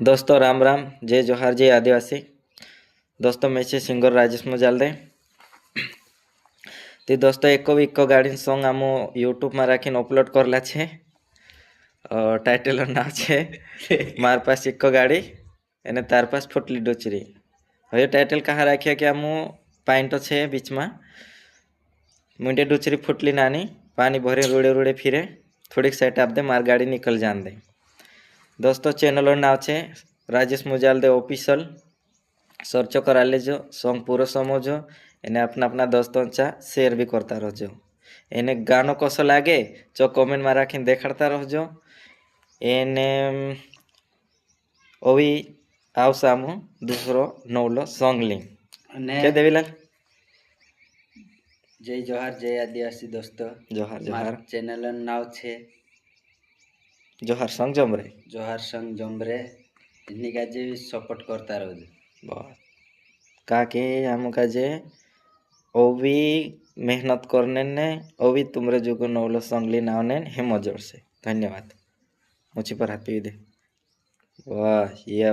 दोस्तों राम राम, जय जोहार, जय आदिवासी। दोस्तों मैं छे सिंगर राजेश मुजालदे। તે દોસ્તો એકો ગાડી સોંગ આમો યુટ્યુબ માં રાખીને અપલોડ કરેલા છે। ટાઇટલનું નામ છે માર પાસ એકો ગાડી અને તાર પાસ ફૂટલી ડોચરી। હવે ટાઇટલ કहाँ રાખ્યા કે આમો પાઇન્ટો છે બીચમાં, मुंडे डोचरी फुटली नानी, पानी भरे रूड़े रूड़े फिरे, थोड़ी साइड आप दे मार गाड़ी निकल जान दे। दोस्तों चैनल नाम है राजेश मुजालदे ऑफिशियल, सर्च करा लेजो, सॉन्ग पूरा समझो एने अपना अपना दोस्तों चा शेयर भी करता रहो। एने गानो कसो लागे जो कमेंट में राखीने देखाड़ता रहो। एने ओवी आवसामु दूसरो नवलो सॉन्ग लिंक क्या देवीलाल। जय जोहार, जय आदिवासी दोस्तों। जोहार जोहार। चैनल नाव छे जोहार संग जमरे, जोहार संग जमरे। इन्हीं का जे सपोर्ट करता रहो। बहुत काके हम का जे ओवी मेहनत करने ने ओवी तुमरे जुगो नवलो सॉन्ग लेना आने हे मजोर से। धन्यवाद। मुझी पर हाथ दे। वाह ये